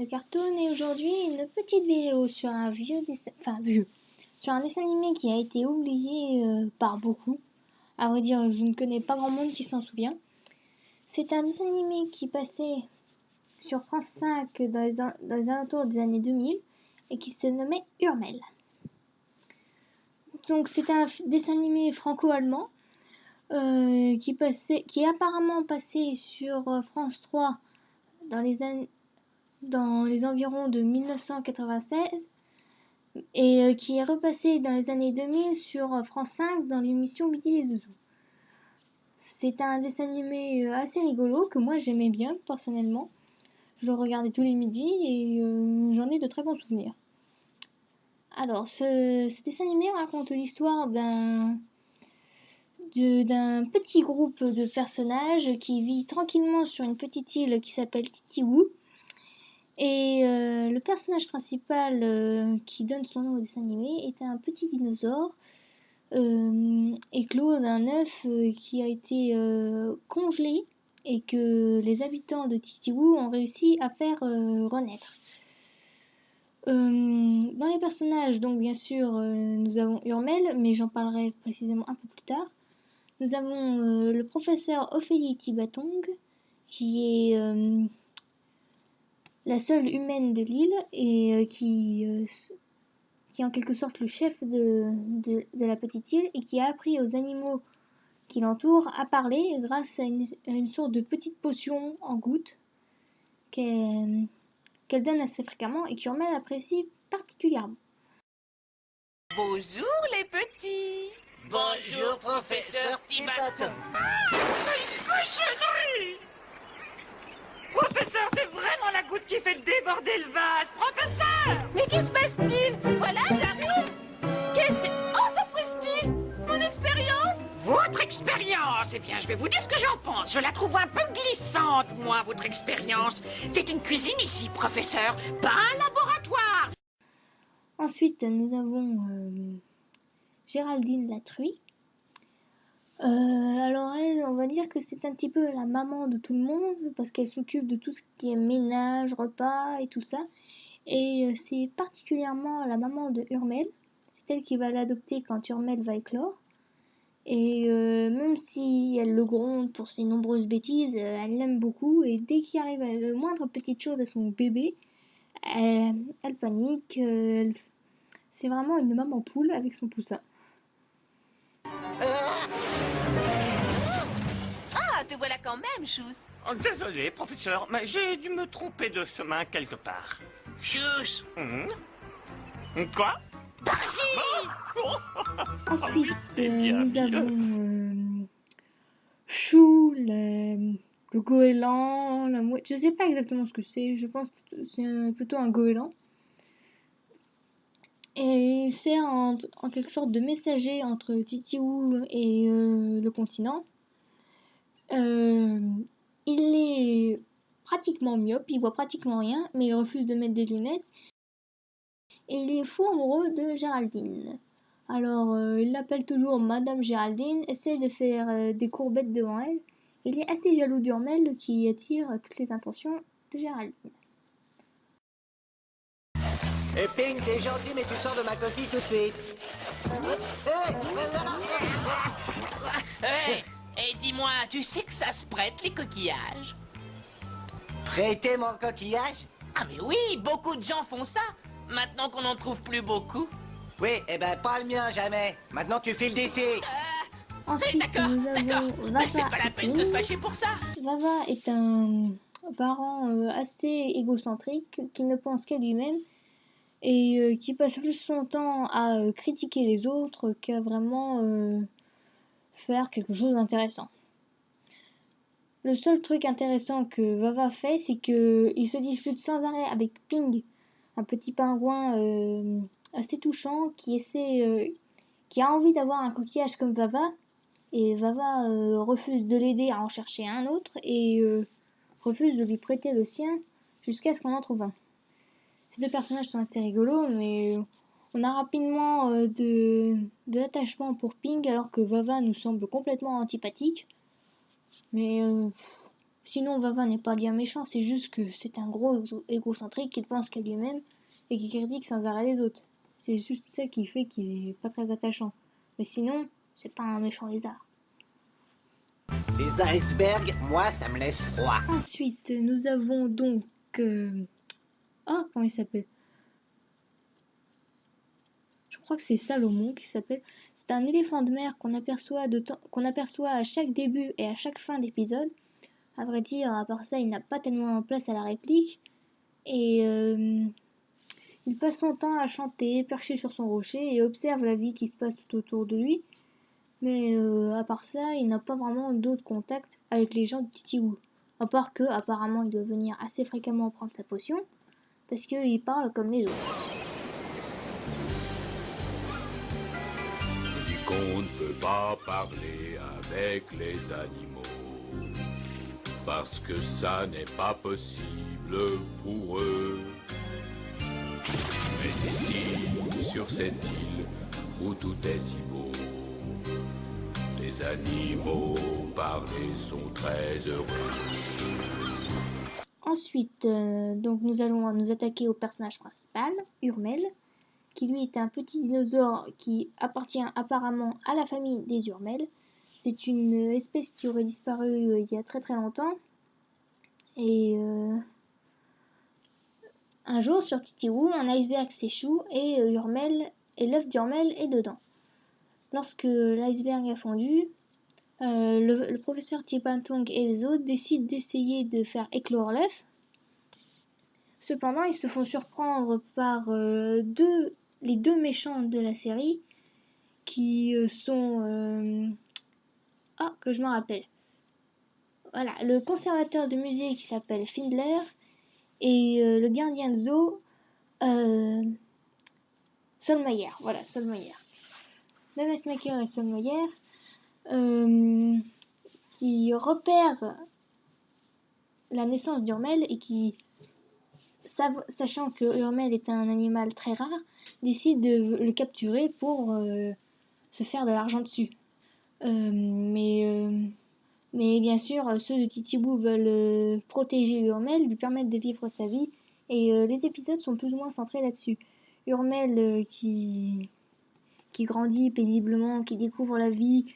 de Cartoon et aujourd'hui une petite vidéo sur un sur un dessin animé qui a été oublié par beaucoup. À vrai dire, je ne connais pas grand monde qui s'en souvient. C'est un dessin animé qui passait sur France 5 dans les alentours des années 2000 et qui se nommait Hurmel. Donc c'était un dessin animé franco-allemand qui est apparemment passé sur France 3 dans les environs de 1996 et qui est repassé dans les années 2000 sur France 5 dans l'émission Midi les Zouzous. C'est un dessin animé assez rigolo que moi j'aimais bien personnellement. Je le regardais tous les midis et j'en ai de très bons souvenirs. Alors, ce dessin animé raconte l'histoire d'un petit groupe de personnages qui vit tranquillement sur une petite île qui s'appelle Titiwou. Et le personnage principal qui donne son nom au dessin animé est un petit dinosaure éclos d'un œuf qui a été congelé et que les habitants de Titiwou ont réussi à faire renaître. Dans les personnages, donc bien sûr, nous avons Hurmel, mais j'en parlerai précisément un peu plus tard. Nous avons le professeur Ophélie Tibatong, qui est la seule humaine de l'île et qui est en quelque sorte le chef de la petite île et qui a appris aux animaux qui l'entourent à parler grâce à une sorte de petite potion en gouttes qu'elle donne assez fréquemment et qu'Hurmel apprécie particulièrement. Bonjour les petits. Bonjour professeur Tibaton. Cochonnerie! Professeur, c'est vraiment la goutte qui fait déborder le vase. Professeur! Mais qui se passe-t-il? Voilà, j'arrive. Qu'est-ce que... Oh, sapristi! Mon expérience? Votre expérience? Eh bien, je vais vous dire ce que j'en pense. Je la trouve un peu glissante, moi, votre expérience. C'est une cuisine ici, professeur, pas un laboratoire. Ensuite, nous avons Géraldine la truie. Alors elle, on va dire que c'est un petit peu la maman de tout le monde parce qu'elle s'occupe de tout ce qui est ménage, repas et tout ça. Et c'est particulièrement la maman de Hurmel. C'est elle qui va l'adopter quand Hurmel va éclore. Et même si elle le gronde pour ses nombreuses bêtises, elle l'aime beaucoup. Et dès qu'il arrive à la moindre petite chose à son bébé, elle panique. C'est vraiment une maman poule avec son poussin. Ah, te voilà quand même, Chous. Oh, désolé, professeur, mais j'ai dû me tromper de chemin quelque part. Chus. Quoi? Ensuite, c'est bien nous mieux. avons Chou, le goéland, la mouette. Je sais pas exactement ce que c'est. Je pense que c'est plutôt un goéland. Et il sert en quelque sorte de messager entre Titiwou et le continent. Il est pratiquement myope, il voit pratiquement rien, mais il refuse de mettre des lunettes. Et il est fou amoureux de Géraldine. Alors, il l'appelle toujours Madame Géraldine, essaie de faire des courbettes devant elle. Il est assez jaloux d'Hurmel qui attire toutes les intentions de Géraldine. Et Ping, t'es gentil, mais tu sors de ma coquille tout de suite. Et dis-moi, tu sais que ça se prête, les coquillages? Prêtez mon coquillage? Ah mais oui, beaucoup de gens font ça. Maintenant qu'on n'en trouve plus beaucoup. Oui, eh ben pas le mien, jamais. Maintenant tu files d'ici. Ensuite, D'accord, nous d'accord. avons Mais c'est Vava pas la et peine de Ping. se fâcher pour ça. Vava est un parent assez égocentrique qui ne pense qu'à lui-même et qui passe plus son temps à critiquer les autres qu'à vraiment faire quelque chose d'intéressant. Le seul truc intéressant que Vava fait, c'est qu'il se dispute sans arrêt avec Ping, un petit pingouin assez touchant qui a envie d'avoir un coquillage comme Vava. Et Vava refuse de l'aider à en chercher un autre et refuse de lui prêter le sien jusqu'à ce qu'on en trouve un. Ces deux personnages sont assez rigolos, mais on a rapidement de l'attachement pour Ping alors que Vava nous semble complètement antipathique. Mais Sinon, Vava n'est pas bien méchant, c'est juste que c'est un gros égocentrique qui pense qu'à lui-même et qui critique sans arrêt les autres. C'est juste ça qui fait qu'il est pas très attachant. Mais sinon, c'est pas un méchant lézard. Les icebergs, moi, ça me laisse froid. Ensuite, nous avons donc... Ah, comment il s'appelle? Je crois que c'est Salomon qui s'appelle. C'est un éléphant de mer qu'on aperçoit à chaque début et à chaque fin d'épisode. À vrai dire, à part ça, il n'a pas tellement place à la réplique. Et il passe son temps à chanter, perché sur son rocher, et observe la vie qui se passe tout autour de lui. Mais à part ça, il n'a pas vraiment d'autres contacts avec les gens de Titibou. À part que, apparemment, il doit venir assez fréquemment prendre sa potion, parce qu'il parle comme les autres. Qu'on ne peut pas parler avec les animaux, parce que ça n'est pas possible pour eux. Mais ici, sur cette île, où tout est si beau, les animaux parlés sont très heureux. Ensuite, donc nous allons nous attaquer au personnage principal, Urmel, qui lui est un petit dinosaure qui appartient apparemment à la famille des Urmel. C'est une espèce qui aurait disparu il y a très très longtemps. Et un jour sur Titiwou, un iceberg s'échoue et l'œuf d'Urmel est dedans. Lorsque l'iceberg a fondu, le professeur Tipantong et les autres décident d'essayer de faire éclore l'œuf. Cependant, ils se font surprendre par les deux méchants de la série qui sont... Ah, que je me rappelle. Voilà, le conservateur de musée qui s'appelle Findler et le gardien de zoo Solmeyer. Voilà, Solmeyer. Le Messmaker et Solmeyer qui repèrent la naissance d'Urmel et qui, sachant que Urmel est un animal très rare, décident de le capturer pour se faire de l'argent dessus. Mais bien sûr, ceux de Titibou veulent protéger Urmel, lui permettre de vivre sa vie, et les épisodes sont plus ou moins centrés là-dessus. Urmel qui grandit paisiblement, qui découvre la vie,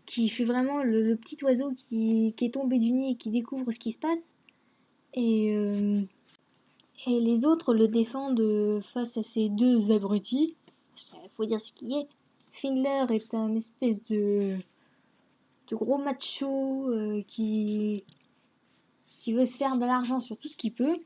qui fait vraiment le petit oiseau qui est tombé du nid et qui découvre ce qui se passe. Et les autres le défendent face à ces deux abrutis. Il faut dire ce qui est. Findler est un espèce de gros macho qui veut se faire de l'argent sur tout ce qu'il peut.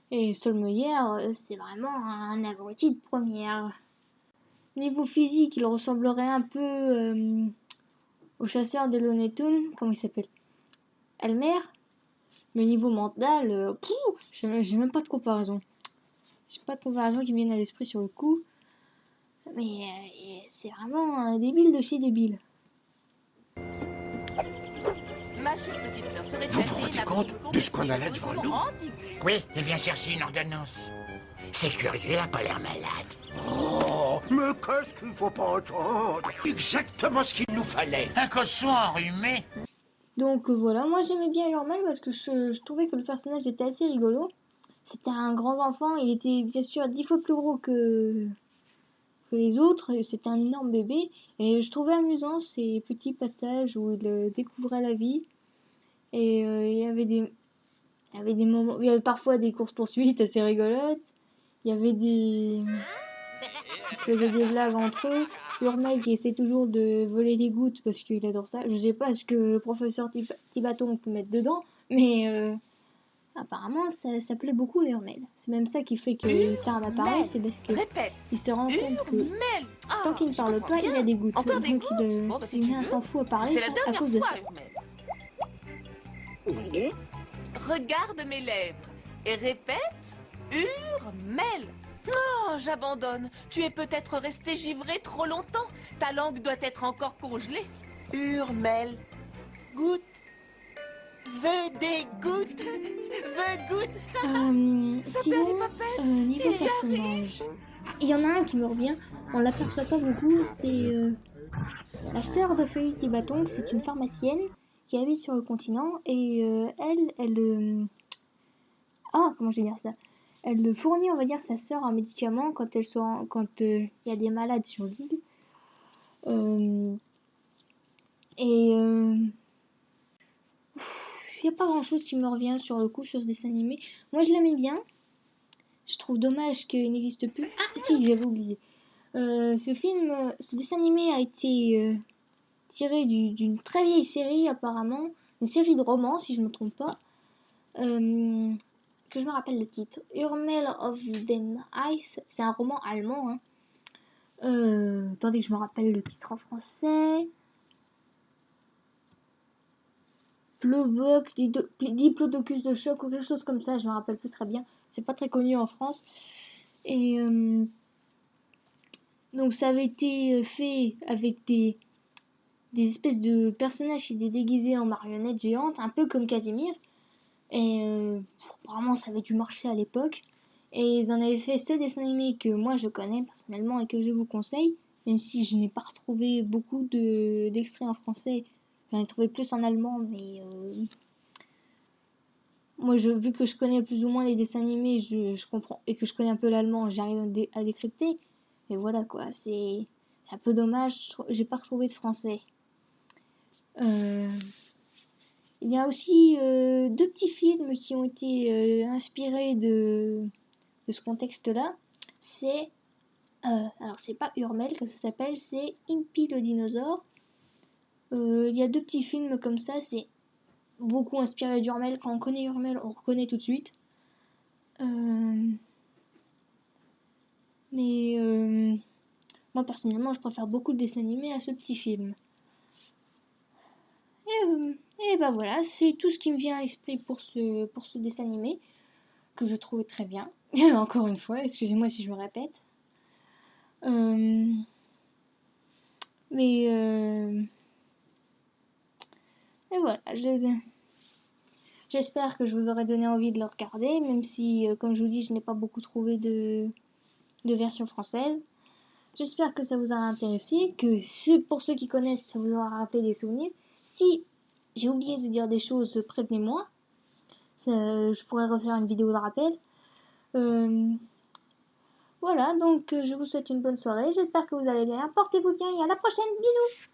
Et Solmeyer, c'est vraiment un abruti de première. Niveau physique, il ressemblerait un peu au chasseur de Looney Tunes, comment il s'appelle, Elmer. Mais niveau mental, j'ai même pas de comparaison. J'ai pas de comparaison qui me vienne à l'esprit sur le coup. Mais c'est vraiment un débile de chez débile. Ma chère petite sœur serait Vous vous rendez compte de ce qu'on a là devant nous? Oui, il vient chercher une ordonnance. C'est curieux, il a pas l'air malade. Oh, mais qu'est-ce qu'il ne faut pas entendre? Exactement ce qu'il nous fallait. Un cosson enrhumé. Donc voilà, moi j'aimais bien Urmel parce que je trouvais que le personnage était assez rigolo. C'était un grand enfant, il était bien sûr 10 fois plus gros que les autres, c'était un énorme bébé, et je trouvais amusant ces petits passages où il découvrait la vie, et il y avait des moments, il y avait parfois des courses-poursuites assez rigolotes, il y avait ils se faisaient des blagues entre eux, Urmel qui essaie toujours de voler des gouttes parce qu'il adore ça, je sais pas ce que le professeur Tibaton peut mettre dedans, mais apparemment ça plaît beaucoup à Urmel. C'est même ça qui fait qu'il tarde à parler, c'est parce que il se rend compte que tant qu'il ne parle pas, il a des gouttes, donc il met un temps fou à parler à cause de ça. Regarde mes lèvres et répète Urmel. Oh, j'abandonne. Tu es peut-être resté givré trop longtemps. Ta langue doit être encore congelée. Urmel. Goutte. Veux des gouttes. Veux gouttes. Sinon, niveau personnage, il y en a un qui me revient, on l'aperçoit pas beaucoup, c'est la sœur de Feuille Tibatong, c'est une pharmacienne qui habite sur le continent et comment je vais dire ça? Elle fournit, on va dire, sa sœur un médicament quand il y a des malades sur l'île. Il n'y a pas grand chose qui me revient sur le coup sur ce dessin animé. Moi je l'aimais bien. Je trouve dommage qu'il n'existe plus. Ah si, j'avais oublié. Ce dessin animé a été tiré d'une très vieille série apparemment. Une série de romans si je ne me trompe pas. Que je me rappelle le titre. Urmel of den Ice. C'est un roman allemand. Hein. Attendez que je me rappelle le titre en français. Pleuboc, Diplodocus de choc ou quelque chose comme ça, je me rappelle plus très bien. C'est pas très connu en France. Et donc ça avait été fait avec des espèces de personnages qui étaient déguisés en marionnettes géantes, un peu comme Casimir. Et apparemment ça avait dû marcher à l'époque. Et ils en avaient fait ce dessin animé que moi je connais personnellement et que je vous conseille, même si je n'ai pas retrouvé beaucoup d'extraits en français. J'en ai trouvé plus en allemand, mais moi, vu que je connais plus ou moins les dessins animés, je comprends, et que je connais un peu l'allemand, j'arrive à décrypter. Mais voilà quoi, c'est un peu dommage, j'ai pas retrouvé de français. Il y a aussi deux petits films qui ont été inspirés de ce contexte-là. Alors c'est pas Urmel que ça s'appelle, c'est Impy le dinosaure. Il y a deux petits films comme ça, c'est beaucoup inspiré d'Urmel. Quand on connaît Urmel, on reconnaît tout de suite. Moi personnellement, je préfère beaucoup le dessin animé à ce petit film. Et bah voilà, c'est tout ce qui me vient à l'esprit pour ce dessin animé que je trouvais très bien. Encore une fois, excusez-moi si je me répète. Et voilà, j'espère que je vous aurai donné envie de le regarder, même si, comme je vous dis, je n'ai pas beaucoup trouvé de version française. J'espère que ça vous aura intéressé, pour ceux qui connaissent, ça vous aura rappelé des souvenirs. Si j'ai oublié de dire des choses, prévenez-moi. Je pourrais refaire une vidéo de rappel. Voilà, donc je vous souhaite une bonne soirée. J'espère que vous allez bien. Portez-vous bien et à la prochaine. Bisous!